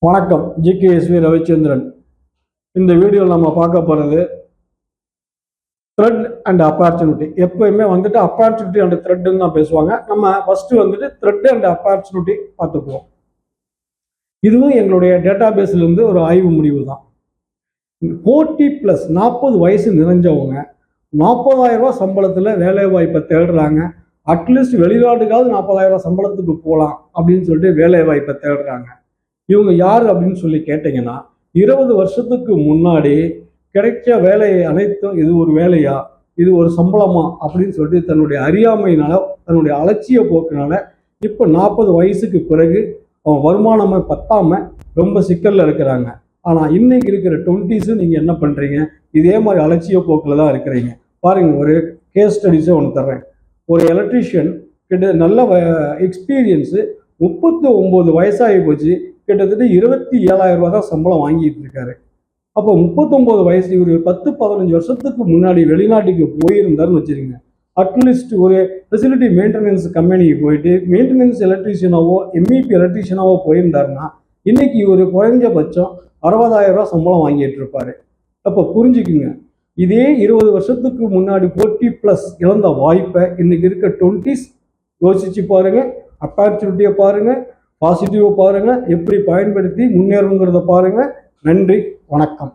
வணக்கம். ஜிகேஎஸ்வி ரவிச்சந்திரன். இந்த வீடியோவில் நம்ம பார்க்க போகிறது த்ரெட் அண்ட் ஆப்பர்ச்சுனிட்டி. எப்பயுமே வந்துட்டு ஆப்பர்ச்சுனிட்டி அண்ட் த்ரெட்னு தான் பேசுவாங்க. நம்ம ஃபஸ்ட்டு வந்துட்டு த்ரெட் அண்ட் ஆப்பர்ச்சுனிட்டி பார்த்துக்குவோம். இதுவும் எங்களுடைய டேட்டா பேஸ்லேருந்து ஒரு ஆய்வு முடிவு தான். 40+ வயசு நிறைஞ்சவங்க 40,000 ரூபா சம்பளத்தில் வேலை வாய்ப்பை தேடுறாங்க. அட்லீஸ்ட் வெளிநாட்டுக்காவது 40,000 சம்பளத்துக்கு போகலாம் அப்படின்னு சொல்லிட்டு வேலை வாய்ப்பை தேடுறாங்க. இவங்க யார் அப்படின்னு சொல்லி கேட்டீங்கன்னா, 20 வருஷத்துக்கு முன்னாடி கிடைச்ச வேலையை அனைத்தும் இது ஒரு வேலையா, இது ஒரு சம்பளமா அப்படின்னு சொல்லிட்டு தன்னுடைய அறியாமையினால, தன்னுடைய அலட்சிய போக்குனால இப்போ 40 வயசுக்கு பிறகு அவன் வருமானமே பத்தாம ரொம்ப சிக்கல்ல இருக்கிறாங்க. ஆனால் இன்னைக்கு இருக்கிற 20s நீங்கள் என்ன பண்ணுறீங்க? இதே மாதிரி அலட்சிய போக்கில் தான் இருக்கிறீங்க. பாருங்க, ஒரு கேஸ் ஸ்டடிஸே ஒன்று தர்றேன். ஒரு எலக்ட்ரீஷியன் கிட்ட நல்ல எக்ஸ்பீரியன்ஸு 39 வயசாகி போச்சு. கிட்டத்தட்ட 27,000 ரூபா தான் சம்பளம் வாங்கிட்டு இருக்காரு. அப்போ 39 வயசு, ஒரு 10-15 வருஷத்துக்கு முன்னாடி வெளிநாட்டுக்கு போயிருந்தாருன்னு வச்சுருங்க. அட்லீஸ்ட் ஒரு ஃபெசிலிட்டி மெயின்டெனன்ஸ் கம்பெனிக்கு போயிட்டு மெயின்டெனன்ஸ் எலக்ட்ரீஷியனாவோ எம்இபி எலக்ட்ரீஷியனாவோ போயிருந்தாருன்னா இன்னைக்கு ஒரு குறைஞ்சபட்சம் 60,000 ரூபா சம்பளம் வாங்கிட்டு இருப்பாரு. அப்போ புரிஞ்சுக்குங்க, இதே 20 வருஷத்துக்கு முன்னாடி 40+ இழந்த வாய்ப்பை இன்னைக்கு இருக்க 20s யோசிச்சு பாருங்க. ஆப்பர்ச்சுனிட்டியை பாருங்க, பாசிட்டிவாக பாருங்கள், எப்படி பயன்படுத்தி முன்னேறணுங்கிறத பாருங்கள். நன்றி, வணக்கம்.